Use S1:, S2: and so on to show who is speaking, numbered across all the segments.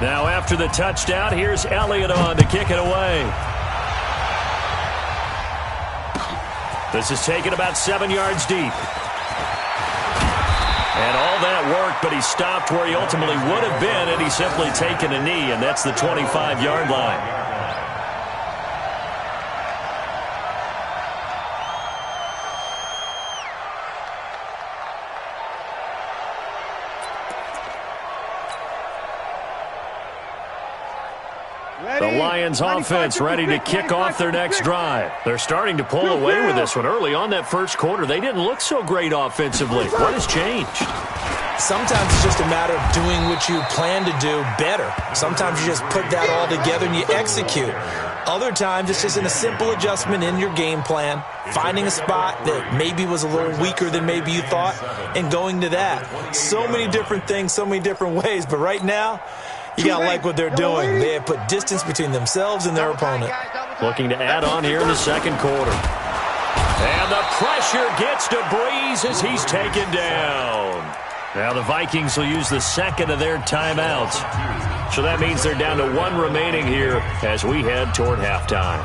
S1: Now after the touchdown, here's Elliott on to kick it away. This is taken about 7 yards deep. And all that work, but he stopped where he ultimately would have been, and he's simply taken a knee, and that's the 25-yard line. The Lions offense ready to kick off their next drive. They're starting to pull away with this one. Early on that first quarter, they didn't look so great offensively. What has changed?
S2: Sometimes it's just a matter of doing what you plan to do better. Sometimes you just put that all together and you execute. Other times it's just in a simple adjustment in your game plan, finding a spot that maybe was a little weaker than maybe you thought, and going to that. So many different things, so many different ways, but right now, you got to like what they're doing. They have put distance between themselves and their opponent.
S1: Looking to add on here in the second quarter. And the pressure gets to Breeze as he's taken down. Now the Vikings will use the second of their timeouts. So that means they're down to 1 remaining here as we head toward halftime.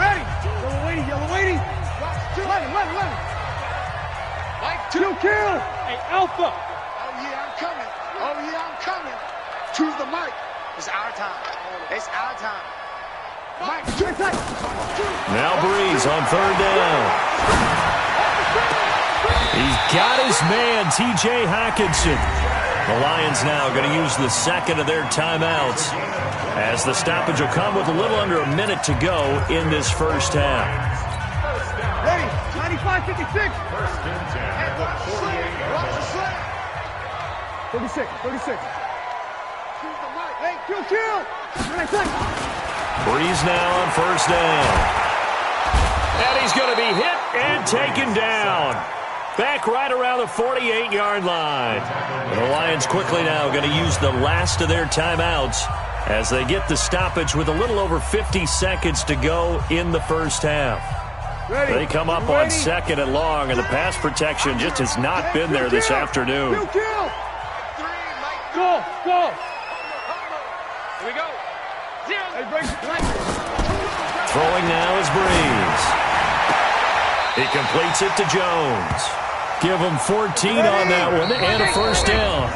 S3: Ready. Yellow waiting, yellow waiting. Let him. Mike, 2 kill. Hey, Alpha.
S4: Oh, yeah, I'm coming. Choose the mic. It's our time. It's our time. Mike,
S1: now Breeze on 3rd down. He's got his man, T.J. Hockenson. The Lions now going to use the second of their timeouts as the stoppage will come with a little under a minute to go in this first half.
S3: Ready, 95-56. 36. Hey, kill.
S1: Breeze now on 1st down. And he's going to be hit and taken down. Back right around the 48-yard line. And the Lions quickly now going to use the last of their timeouts as they get the stoppage with a little over 50 seconds to go in the first half.
S3: Ready.
S1: They come up on 2nd and long, and the pass protection just has not been there this afternoon.
S3: Go.
S4: Here we go.
S1: Throwing now is Breeze. He completes it to Jones. Give him 14 on that one and a first down.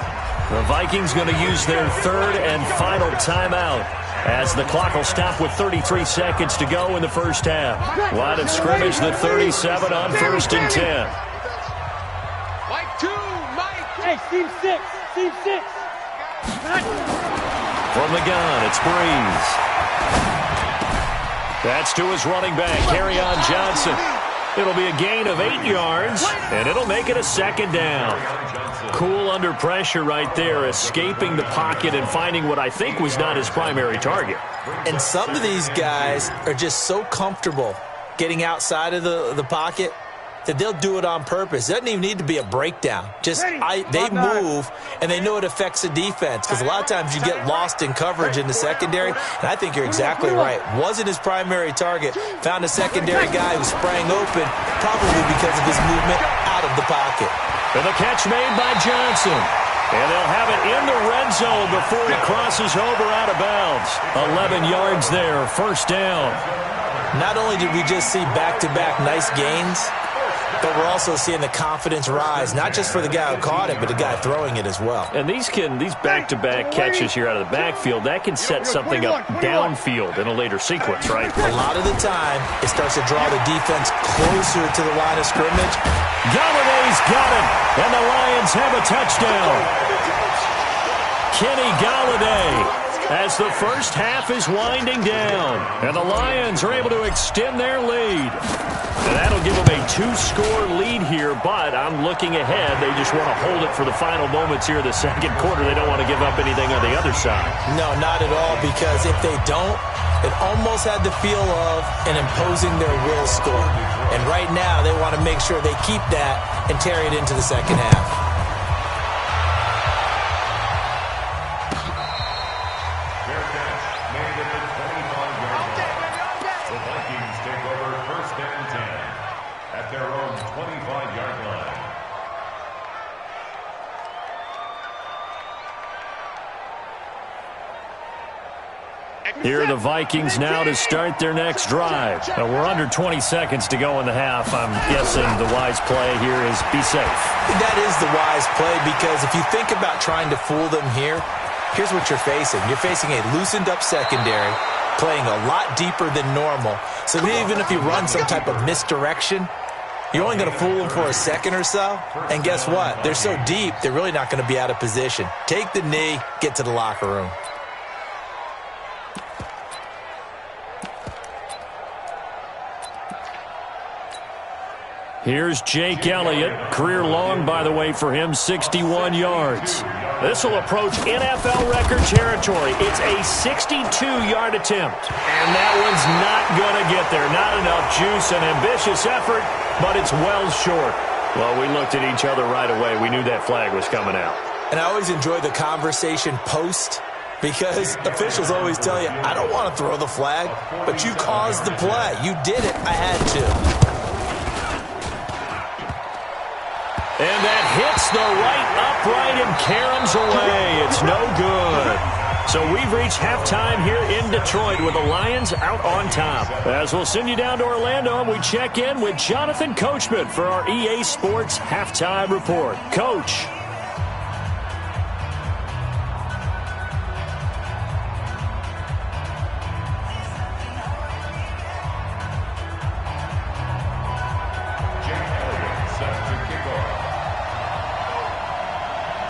S1: The Vikings going to use their 3rd and final timeout as the clock will stop with 33 seconds to go in the first half. Line of scrimmage, the 37 on 1st and 10.
S4: Mike 2, Mike.
S3: Hey, Steve 6.
S1: From the gun, it's Breeze. That's to his running back, Kerryon Johnson. It'll be a gain of 8 yards, and it'll make it a 2nd down. Cool under pressure right there, escaping the pocket and finding what I think was not his primary target.
S2: And some of these guys are just so comfortable getting outside of the pocket that they'll do it on purpose. It doesn't even need to be a breakdown. They move, and they know it affects the defense, because a lot of times you get lost in coverage in the secondary, and I think you're exactly right. Wasn't his primary target. Found a secondary guy who sprang open, probably because of his movement out of the pocket.
S1: And the catch made by Johnson. And they'll have it in the red zone before he crosses over out of bounds. 11 yards there, 1st down.
S2: Not only did we just see back-to-back nice gains, but we're also seeing the confidence rise, not just for the guy who caught it, but the guy throwing it as well.
S1: And these back-to-back catches here out of the backfield, that can set something up downfield in a later sequence, right?
S2: A lot of the time, it starts to draw the defense closer to the line of scrimmage.
S1: Galladay's got it, and the Lions have a touchdown. Kenny Galladay, as the first half is winding down, and the Lions are able to extend their lead. And that'll give them a 2-score lead here, but I'm looking ahead. They just want to hold it for the final moments here of the second quarter. They don't want to give up anything on the other side.
S2: No, not at all, because if they don't, it almost had the feel of an imposing their will score. And right now, they want to make sure they keep that and carry it into the second half.
S1: Here are the Vikings now to start their next drive. We're under 20 seconds to go in the half. I'm guessing the wise play here is be safe.
S2: That is the wise play, because if you think about trying to fool them here, here's what you're facing. You're facing a loosened up secondary, playing a lot deeper than normal. So even if you run some type of misdirection, you're only going to fool them for a second or so. And guess what? They're so deep, they're really not going to be out of position. Take the knee, get to the locker room.
S1: Here's Jake Elliott. Career long, by the way, for him, 61 yards. This will approach NFL record territory. It's a 62-yard attempt. And that one's not going to get there. Not enough juice, an ambitious effort, but it's well short. Well, we looked at each other right away. We knew that flag was coming out.
S2: And I always enjoy the conversation post, because officials always tell you, I don't want to throw the flag, but you caused the play. You did it. I had to.
S1: And that hits the right upright and caroms away. It's no good. So we've reached halftime here in Detroit with the Lions out on top. As we'll send you down to Orlando, and we check in with Jonathan Coachman for our EA Sports Halftime Report. Coach.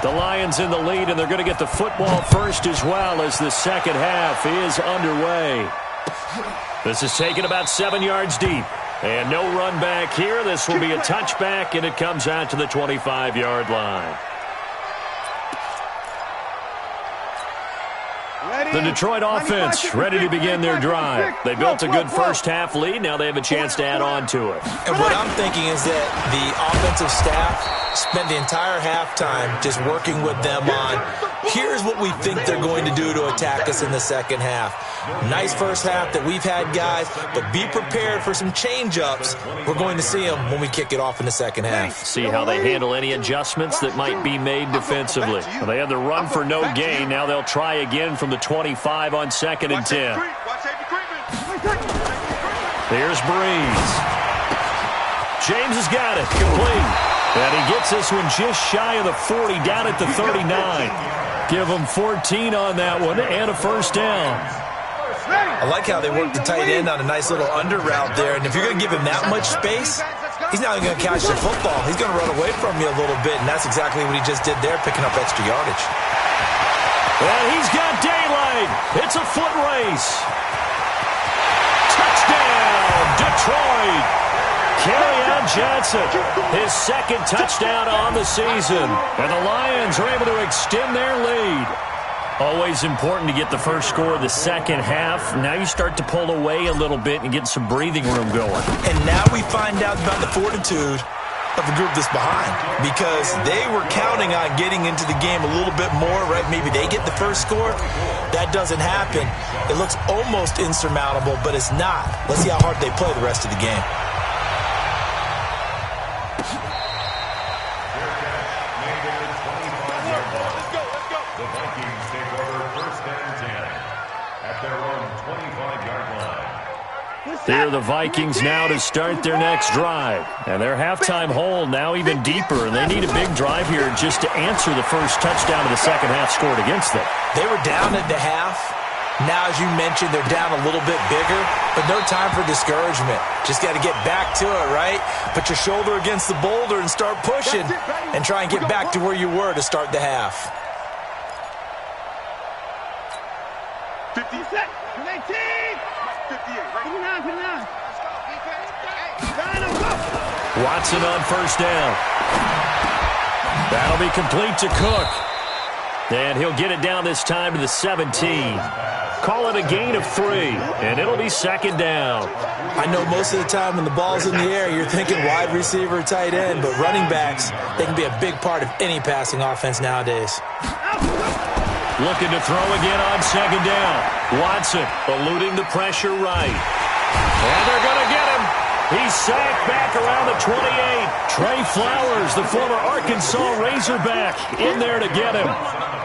S1: The Lions in the lead, and they're going to get the football first as well as the second half is underway. This is taken about 7 yards deep. And no run back here. This will be a touchback, and it comes out to the 25-yard line. The Detroit offense ready to begin their drive. They built a good first-half lead. Now they have a chance to add on to it.
S2: And what I'm thinking is that the offensive staff spent the entire halftime just working with them on, here's what we think they're going to do to attack us in the second half. Nice first half that we've had, guys, but be prepared for some change-ups. We're going to see them when we kick it off in the second half.
S1: See how they handle any adjustments that might be made defensively. Well, they had the run for no gain. Now they'll try again from the 25 on 2nd and 10. Here's Breeze. James has got it. Complete. And he gets this one just shy of the 40, down at the 39. Give him 14 on that one and a first down.
S2: I like how they work the tight end on a nice little under route there. And if you're going to give him that much space, he's not even going to catch the football. He's going to run away from you a little bit, and that's exactly what he just did there, picking up extra yardage.
S1: And he's got daylight. It's a foot race. Touchdown, Detroit. Kerryon Johnson, his second touchdown on the season. And the Lions are able to extend their lead. Always important to get the first score of the second half. Now you start to pull away a little bit and get some breathing room going.
S2: And now we find out about the fortitude of the group that's behind, because they were counting on getting into the game a little bit more, right? Maybe they get the first score. That doesn't happen. It looks almost insurmountable, but it's not. Let's see how hard they play the rest of the game.
S1: Here are the Vikings now to start their next drive. And their halftime hole now even deeper, and they need a big drive here just to answer the first touchdown of the second half scored against them.
S2: They were down at the half. Now, as you mentioned, they're down a little bit bigger, but no time for discouragement. Just got to get back to it, right? Put your shoulder against the boulder and start pushing and try and get back to where you were to start the half.
S3: 50 seconds. 18. 59.
S1: Watson on first down. That'll be complete to Cook. And he'll get it down this time to the 17. Call it a gain of 3, and it'll be second down.
S2: I know most of the time when the ball's in the air, you're thinking wide receiver, tight end, but running backs, they can be a big part of any passing offense nowadays.
S1: Looking to throw again on second down. Watson eluding the pressure right. And they're going to get him. He's sacked back around the 28. Trey Flowers, the former Arkansas Razorback, in there to get him.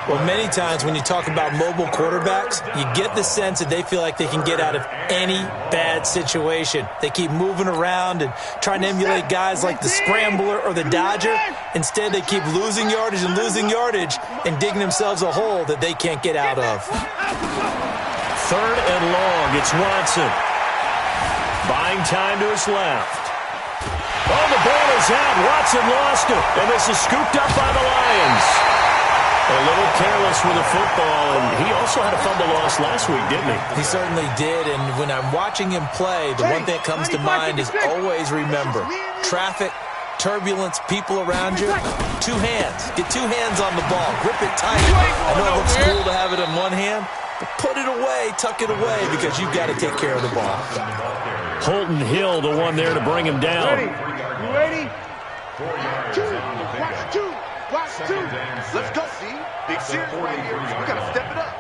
S2: Well, many times when you talk about mobile quarterbacks, you get the sense that they feel like they can get out of any bad situation. They keep moving around and trying to emulate guys like the scrambler or the dodger. Instead, they keep losing yardage and digging themselves a hole that they can't get out of.
S1: 3rd and long. It's Watson. Buying time to his left. Oh, the ball is out. Watson lost it. And this is scooped up by the Lions. A little careless with the football, and he also had a fumble loss last week, didn't he?
S2: He certainly did, and when I'm watching him play, the one thing that comes to mind is always remember, traffic, turbulence, people around you, 2 hands. Get 2 hands on the ball. Grip it tight. I know it looks cool to have it in one hand, but put it away, tuck it away, because you've got to take care of the ball.
S1: Holton Hill, the one there to bring him down.
S3: You ready? 2, watch 2. Watch 2. Let's go, see? Big series right here. We got to step it up.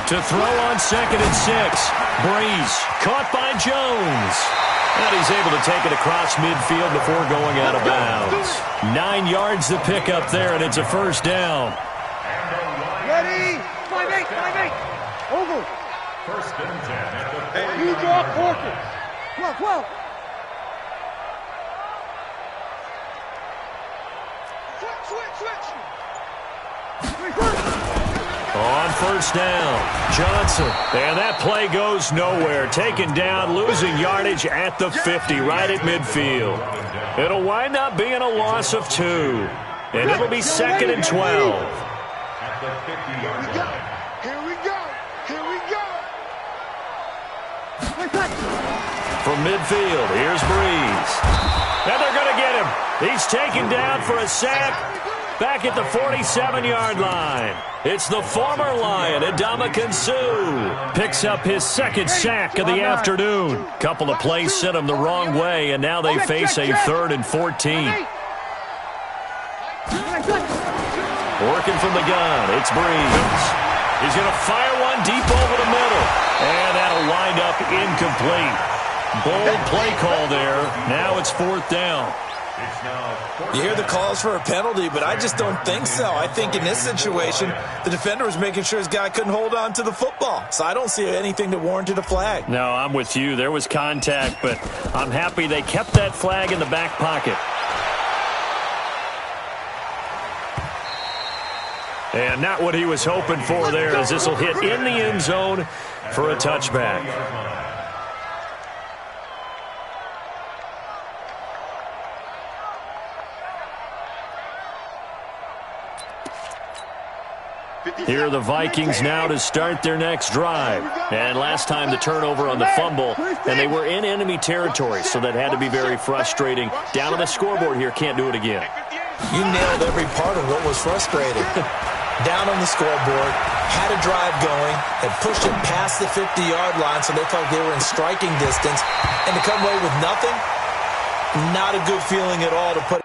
S1: To throw on 2nd and 6. Breeze caught by Jones. And he's able to take it across midfield before going out of bounds. 9 yards to pick up there, and it's a 1st down.
S3: Ready? 5-8. Over.
S5: 1st and 10 at the
S3: You draw Porkins. 12. Switch.
S1: On 1st down, Johnson. And that play goes nowhere. Taken down, losing yardage at the 50, right at midfield. It'll wind up being a loss of 2. And it'll be 2nd and 12.
S5: At the 50-yard line.
S3: Here we go.
S1: From midfield, here's Breeze. And they're going to get him. He's taken down for a sack back at the 47-yard line. It's the former Lion, Ndamukong Suh. Picks up his 2nd sack of the afternoon. Couple of plays sent him the wrong way, and now they face a 3rd and 14. Working from the gun, it's Breeze. He's going to fire one deep over the middle. And that'll wind up incomplete. Bold play call there. Now it's 4th down.
S2: You hear the calls for a penalty, but I just don't think so. I think in this situation, the defender was making sure his guy couldn't hold on to the football. So I don't see anything that warranted a flag.
S1: No, I'm with you. There was contact, but I'm happy they kept that flag in the back pocket. And not what he was hoping for there, as this will hit in the end zone for a touchback. Here are the Vikings now to start their next drive. And last time the turnover on the fumble, and they were in enemy territory, so that had to be very frustrating. Down on the scoreboard here, can't do it again.
S2: You nailed every part of what was frustrating. Down on the scoreboard, had a drive going, had pushed it past the 50-yard line, so they felt they were in striking distance. And to come away with nothing, not a good feeling at all to put.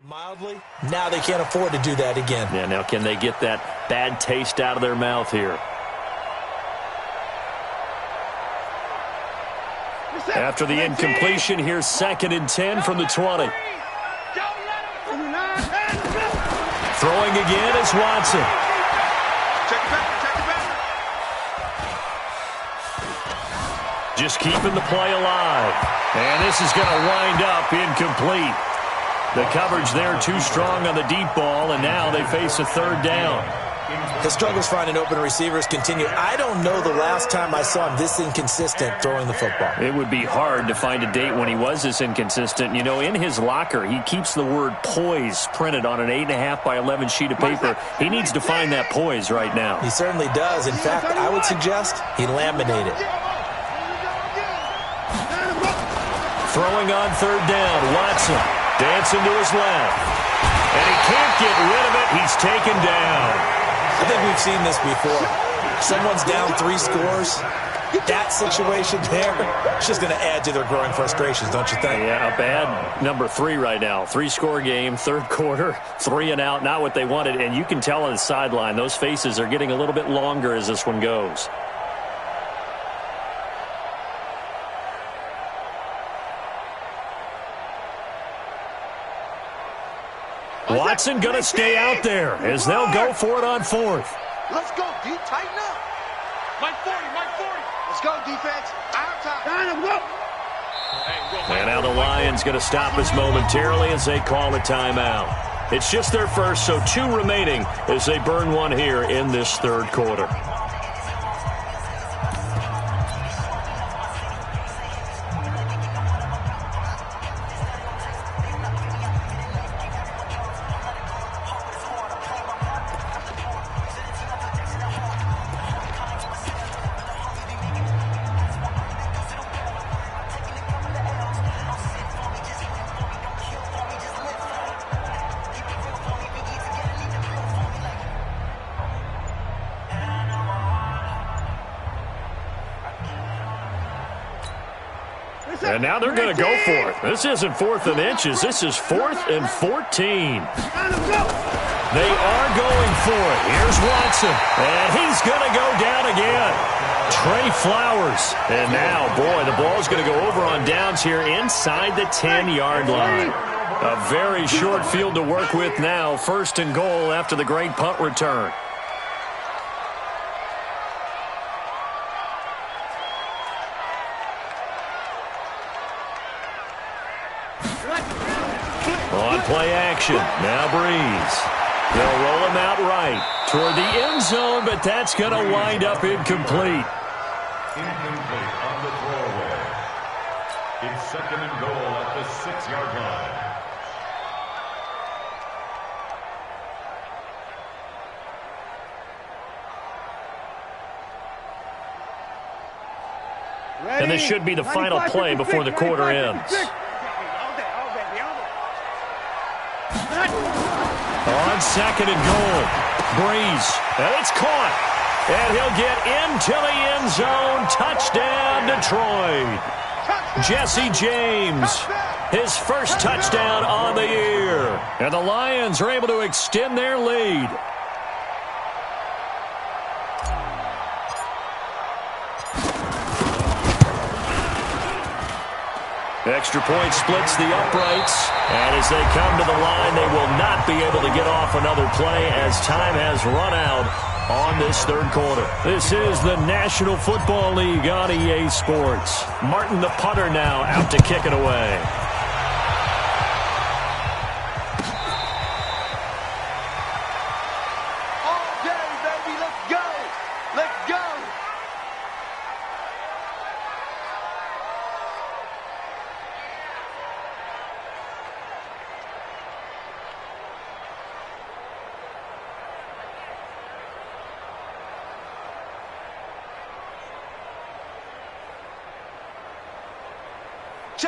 S2: Mildly, now they can't afford to do that again.
S1: Yeah, now can they get that bad taste out of their mouth here? After the incompletion, here's 2nd and 10 from the 20. Throwing again is Watson.
S3: Check it back.
S1: Just keeping the play alive. And this is going to wind up incomplete. The coverage there too strong on the deep ball, and now they face a 3rd down.
S2: His struggles finding open receivers continue. I don't know the last time I saw him this inconsistent throwing the football.
S1: It would be hard to find a date when he was this inconsistent. You know, in his locker, he keeps the word poise printed on an 8.5 by 11 sheet of paper. He needs to find that poise right now.
S2: He certainly does. In fact, I would suggest he laminate it.
S1: Throwing on 3rd down, Watson dancing to his left. And he can't get rid of it. He's taken down.
S2: I think we've seen this before. Someone's down 3 scores. That situation there, it's just going to add to their growing frustrations, don't you think?
S1: Yeah, a bad number 3 right now. 3-score game, third quarter, 3 and out, not what they wanted. And you can tell on the sideline, those faces are getting a little bit longer as this one goes. Watson going to stay out there as they'll go for it on 4th.
S3: Let's go, D. Tighten up. Mike 40, Mike 40. Let's go, defense. Our time.
S1: And now the Lions going to stop us momentarily as they call a timeout. It's just their first, so 2 remaining as they burn one here in this third quarter. And now they're going to go for it. This isn't 4th and inches. This is 4th and 14. They are going for it. Here's Watson. And he's going to go down again. Trey Flowers. And now, boy, the ball's going to go over on downs here inside the 10-yard line. A very short field to work with now. 1st and goal after the great punt return. On play action, now Breeze. They'll roll him out right toward the end zone, but that's going to wind up incomplete.
S5: Incomplete on the throwaway. It's 2nd and goal at the 6-yard line.
S1: And this should be the final play before the quarter ends. On 2nd and goal, Breeze, and it's caught, and he'll get into the end zone. Touchdown, Detroit. Jesse James, his first touchdown on the year, and the Lions are able to extend their lead. Extra point splits the uprights, and as they come to the line, they will not be able to get off another play as time has run out on this third quarter. This is the National Football League on EA Sports. Martin, the punter, now out to kick it away.
S3: All day, baby. Let's go. Let's go.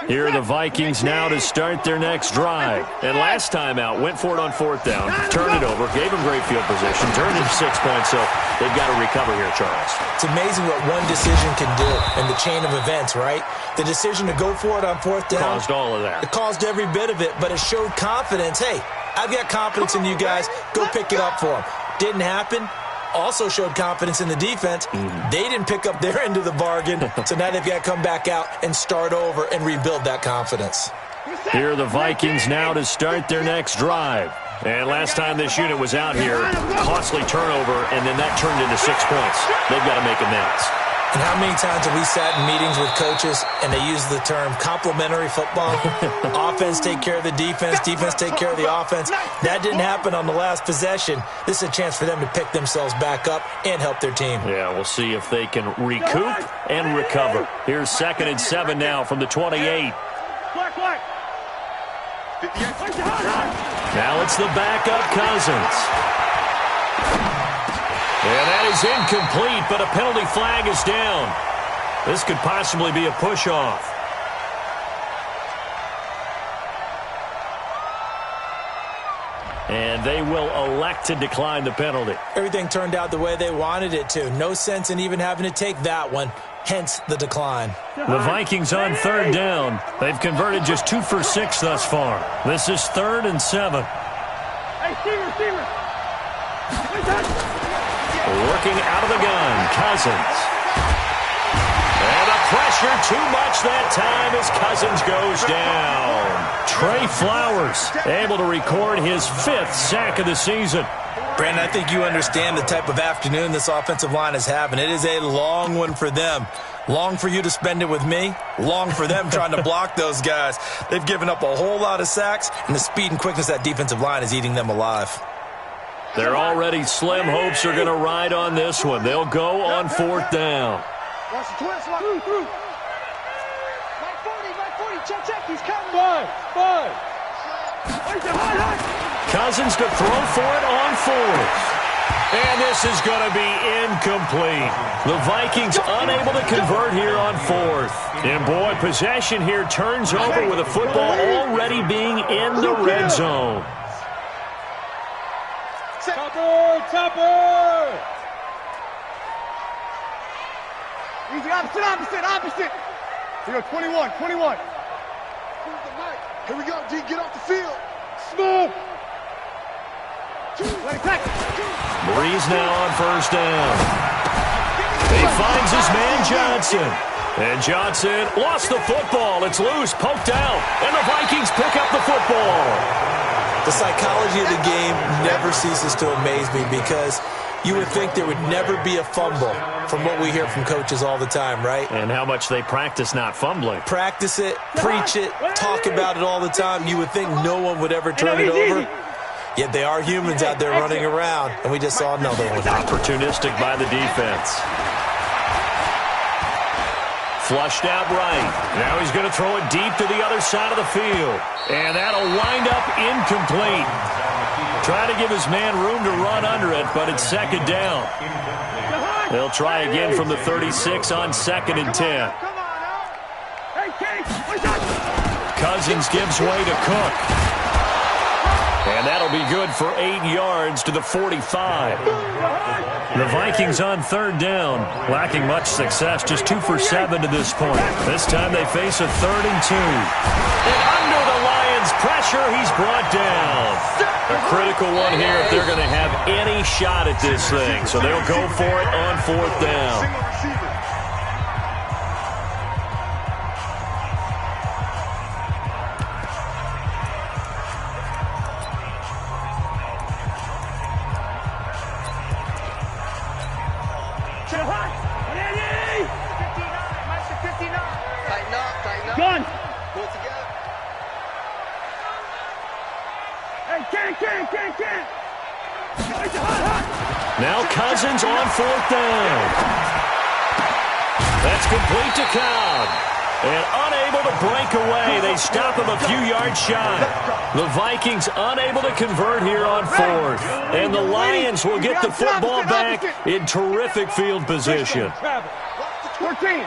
S1: Here are the Vikings now to start their next drive. And last time out, went for it on 4th down, turned it over, gave them great field position, turned it to 6 points, so they've got to recover here, Charles.
S2: It's amazing what one decision can do in the chain of events, right? The decision to go for it on 4th down.
S1: Caused all of that.
S2: It caused every bit of it, but it showed confidence. Hey, I've got confidence in you guys. Go pick it up for them. Didn't happen. Also showed confidence in the defense. They didn't pick up their end of the bargain, so now they've got to come back out and start over and rebuild that confidence.
S1: Here are the Vikings now to start their next drive. And last time this unit was out here, costly turnover, and then that turned into 6 points. They've got to make amends.
S2: And how many times have we sat in meetings with coaches and they use the term complementary football? Offense take care of the defense, defense take care of the offense. That didn't happen on the last possession. This is a chance for them to pick themselves back up and help their team.
S1: Yeah, we'll see if they can recoup and recover. Here's 2nd and 7 now from the 28. Now it's the backup Cousins. And that is incomplete, but a penalty flag is down. This could possibly be a push-off. And they will elect to decline the penalty.
S2: Everything turned out the way they wanted it to. No sense in even having to take that one, hence the decline.
S1: The Vikings on third down. They've converted just 2 for 6 thus far. This is 3rd and 7.
S6: Receiver.
S1: Working out of the gun, Cousins. And the pressure too much that time as Cousins goes down. Trey Flowers able to record his 5th sack of the season.
S2: Brandon, I think you understand the type of afternoon this offensive line is having. It is a long one for them. Long for you to spend it with me. Long for them trying to block those guys. They've given up a whole lot of sacks, and the speed and quickness of that defensive line is eating them alive.
S1: Their already slim hopes are going to ride on this one. They'll go on 4th down.
S6: Watch the twist. Through. Mike 40. Check. He's coming. 5.
S1: Cousins to throw for it on 4th. And this is going to be incomplete. The Vikings unable to convert here on 4th. And boy, possession here turns over with the football already being in the red zone.
S6: Topper! Easy, opposite. Here we go, 21.
S3: Here we go, D, get off the field.
S6: Smooth. Let it back.
S1: Breeze now on 1st down. He finds his man Johnson. And Johnson lost the football. It's loose, poked out. And the Vikings pick up the football.
S2: The psychology of the game never ceases to amaze me because you would think there would never be a fumble from what we hear from coaches all the time, right?
S1: And how much they practice not fumbling.
S2: Practice it, preach it, talk about it all the time. You would think no one would ever turn it over. Yet they are humans out there running around, and we just saw another one.
S1: Opportunistic by the defense. Flushed out right. Now he's going to throw it deep to the other side of the field. And that'll wind up incomplete. Trying to give his man room to run under it, but it's 2nd down. They'll try again from the 36 on 2nd and 10. Cousins gives way to Cook. And that'll be good for 8 yards to the 45. The Vikings on 3rd down, lacking much success, just 2 for 7 to this point. This time they face a 3rd and 2. And under the Lions' pressure, he's brought down. A critical one here if they're going to have any shot at this thing. So they'll go for it on 4th down.
S6: Gun.
S4: Pull it together.
S6: Hey, can't.
S1: Now Cousins on 4th down. That's complete to Cobb. And unable to break away. They stop him a few yards shy. The Vikings unable to convert here on 4th. And the Lions will get the football back in terrific field position.
S6: 14.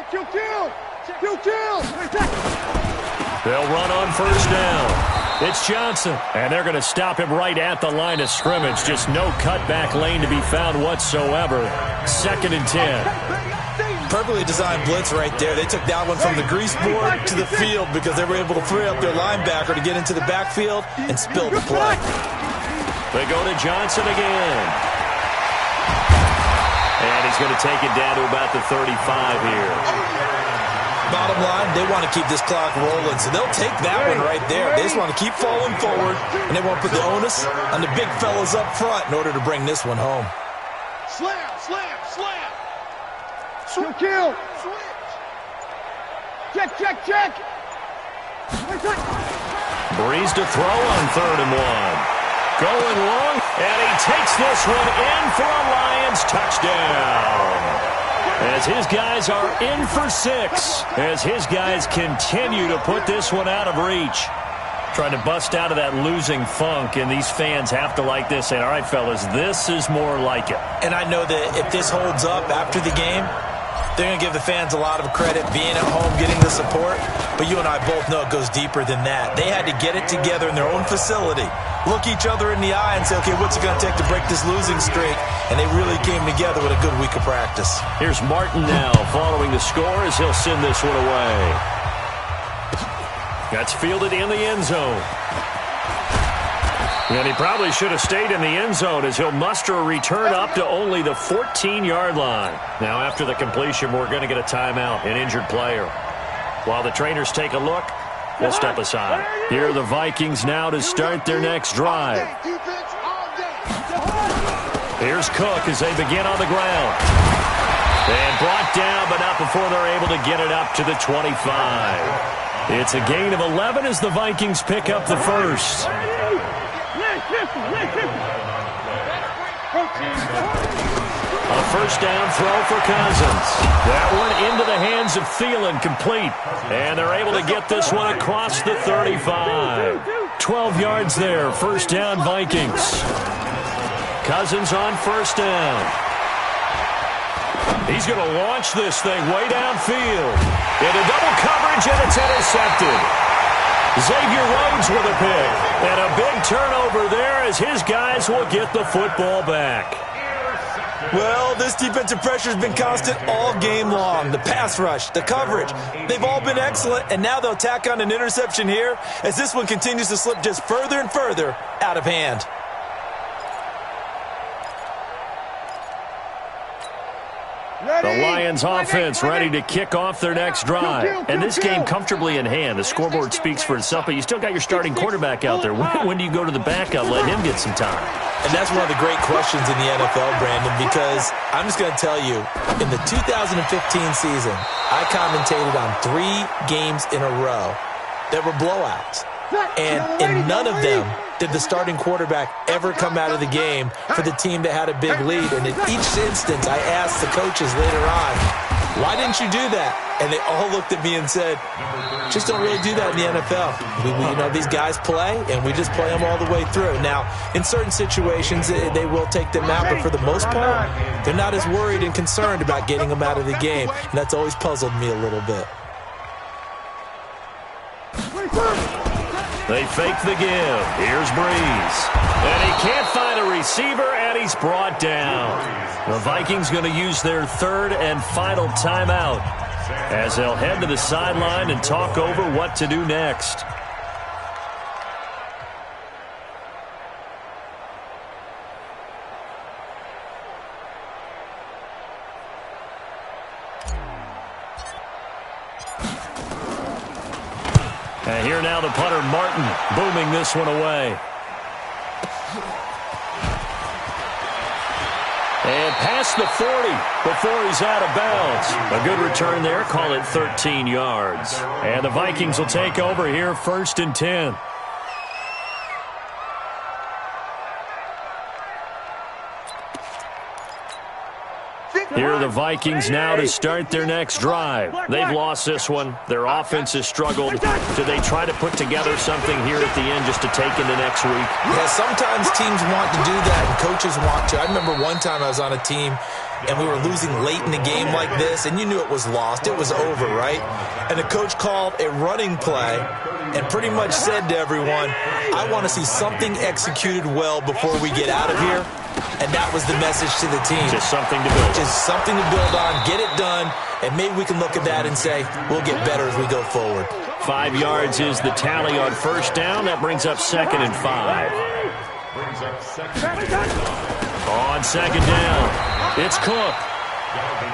S6: Kill.
S1: They'll run on 1st down. It's Johnson, and they're going to stop him right at the line of scrimmage. Just no cutback lane to be found whatsoever. 2nd and 10.
S2: Perfectly designed blitz right there. They took that one from the grease board to the field because they were able to free up their linebacker to get into the backfield and spill the play.
S1: They go to Johnson again. And he's going to take it down to about the 35 here.
S2: Bottom line, they want to keep this clock rolling, so they'll take that one right there. They just want to keep falling forward, and they want to put the onus on the big fellas up front in order to bring this one home.
S3: Slam.
S6: Kill. Check.
S1: Breeze to throw on 3rd and 1. Going long, and he takes this one in for a Lions touchdown. As his guys are in for 6, as his guys continue to put this one out of reach. Trying to bust out of that losing funk, and these fans have to like this. And all right, fellas, this is more like it.
S2: And I know that if this holds up after the game, They're going to give the fans a lot of credit being at home, getting the support. But you and I both know it goes deeper than that. They had to get it together in their own facility, look each other in the eye and say, okay, what's it going to take to break this losing streak? And they really came together with a good week of practice.
S1: Here's Martin now following the score as he'll send this one away. That's fielded in the end zone. And he probably should have stayed in the end zone as he'll muster a return up to only the 14-yard line. Now, after the completion, we're going to get a timeout, an injured player. While the trainers take a look, we'll step aside. Here are the Vikings now to start their next drive. Here's Cook as they begin on the ground. And brought down, but not before they're able to get it up to the 25. It's a gain of 11 as the Vikings pick up the first. A first down throw for Cousins. That one into the hands of Thielen, complete. And they're able to get this one across the 35. 12 yards there, first down Vikings. Cousins on first down. He's going to launch this thing way downfield. Into double coverage, and it's intercepted. Xavier Rhodes with a pick. And a big turnover there as his guys will get the football back.
S2: Well, this defensive pressure has been constant all game long. The pass rush, the coverage, they've all been excellent, and now they'll tack on an interception here as this one continues to slip just further and further out of hand.
S1: The Lions offense ready to kick off their next drive. And this game comfortably in hand. The scoreboard speaks for itself, but you still got your starting quarterback out there. When do you go to the backup, let him get some time?
S2: And that's one of the great questions in the NFL, Brandon, because I'm just going to tell you, in the 2015 season, I commentated on 3 games in a row that were blowouts. And in none of them did the starting quarterback ever come out of the game for the team that had a big lead. And in each instance, I asked the coaches later on, why didn't you do that? And they all looked at me and said, just don't really do that in the NFL. You know, these guys play, and we just play them all the way through. Now, in certain situations, they will take them out, but for the most part, they're not as worried and concerned about getting them out of the game. And that's always puzzled me a little bit.
S1: They fake the give. Here's Breeze. And he can't find a receiver, and he's brought down. The Vikings going to use their third and final timeout as they'll head to the sideline and talk over what to do next. And here now the punter, Martin, booming this one away. And past the 40 before he's out of bounds. A good return there, call it 13 yards. And the Vikings will take over here, 1st and 10. Here are the Vikings now to start their next drive. They've lost this one. Their offense has struggled. Do they try to put together something here at the end just to take into next week?
S2: Yeah, sometimes teams want to do that and coaches want to. I remember one time I was on a team and we were losing late in the game like this, and you knew it was lost. It was over, right? And the coach called a running play and pretty much said to everyone, I want to see something executed well before we get out of here. And that was the message to the team.
S1: Just something to build on.
S2: Just something to build on, get it done, and maybe we can look at that and say, we'll get better as we go forward.
S1: 5 yards is the tally on first down. That brings up 2nd and 5. On 2nd down, it's Cook.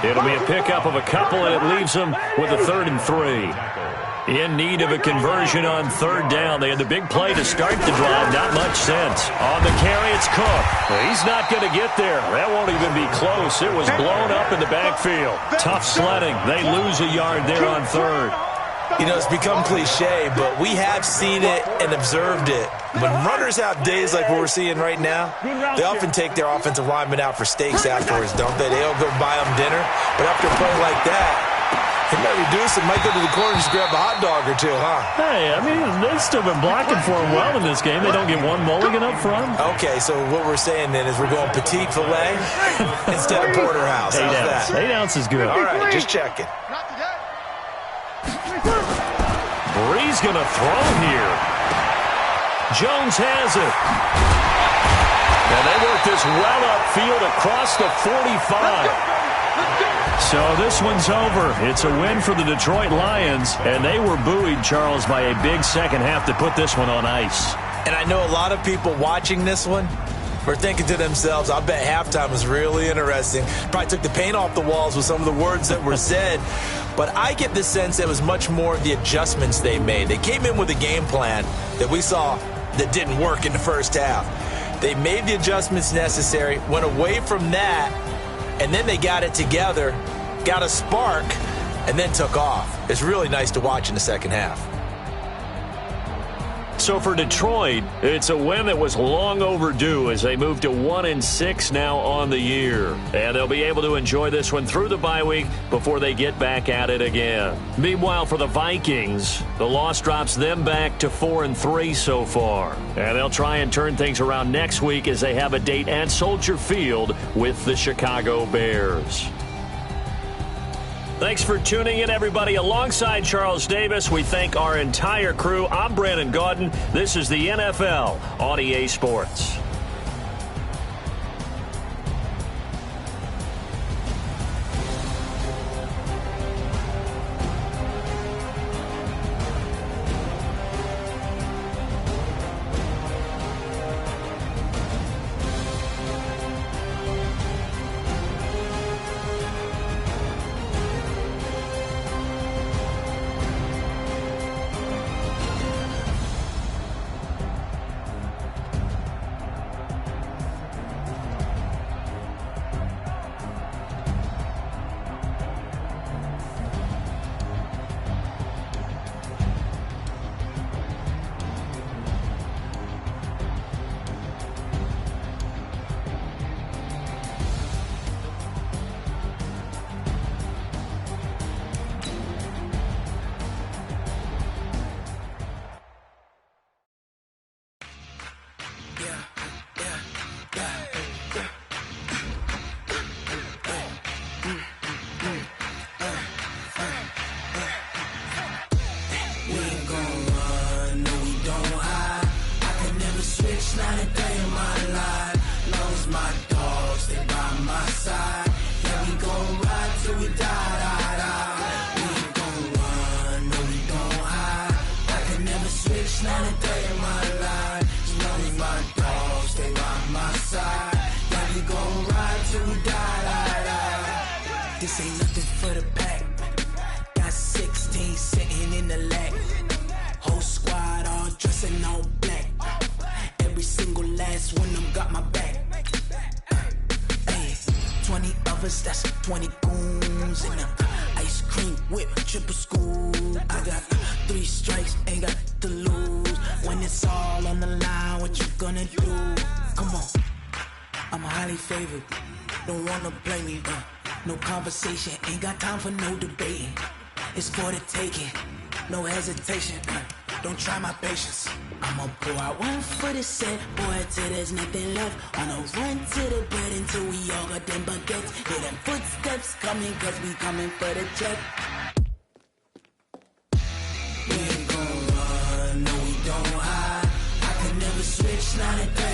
S1: It'll be a pickup of a couple, and it leaves them with a 3rd and 3. In need of a conversion on 3rd down. They had the big play to start the drive. Not much sense. On the carry, it's Cook. He's not going to get there. That won't even be close. It was blown up in the backfield. Tough sledding. They lose a yard there on 3rd.
S2: You know, it's become cliche, but we have seen it and observed it. When runners have days like what we're seeing right now, they often take their offensive linemen out for steaks afterwards, don't they? They all go buy them dinner. But after a play like that, He might reduce it, might go to the corner and just grab a hot dog or two, huh?
S1: Hey, I mean, they've still been blocking for him well in this game. They don't get one mulligan up front.
S2: Okay, so what we're saying then is we're going petite filet instead of porterhouse. How's that?
S1: 8 ounce is good.
S2: All right, just checking.
S1: Brees going to throw here. Jones has it. And they work this well upfield across the 45. So this one's over. It's a win for the Detroit Lions, and they were buoyed, Charles, by a big second half to put this one on ice.
S2: And I know a lot of people watching this one were thinking to themselves, I bet halftime was really interesting. Probably took the paint off the walls with some of the words that were said. But I get the sense it was much more of the adjustments they made. They came in with a game plan that we saw that didn't work in the first half. They made the adjustments necessary, went away from that, and then they got it together, got a spark, and then took off. It's really nice to watch in the second half.
S1: So for Detroit, it's a win that was long overdue as they move to 1-6 now on the year. And they'll be able to enjoy this one through the bye week before they get back at it again. Meanwhile, for the Vikings, the loss drops them back to 4-3 so far. And they'll try and turn things around next week as they have a date at Soldier Field with the Chicago Bears. Thanks for tuning in, everybody. Alongside Charles Davis, we thank our entire crew. I'm Brandon Gaudin. This is the NFL on EA Sports.
S7: This ain't nothing for the pack. Got 16 sitting in the lag. Whole squad all dressing all black. Every single last one of them got my back. Hey, 20 of us, that's 20 goons in the ice cream whip, triple scoop. I got 3 strikes, ain't got to lose. When it's all on the line, what you gonna do? Come on, I'm highly favored. Don't wanna play me, no conversation, ain't got time for no debating. It's for the taking, no hesitation. Don't try my patience. I'ma pour out one for the set, boy, till there's nothing left. On a run to the bed until we all got them baguettes. Hear them footsteps coming, cause we coming for the check. We ain't gon' run, no we don't hide. I could never switch, not a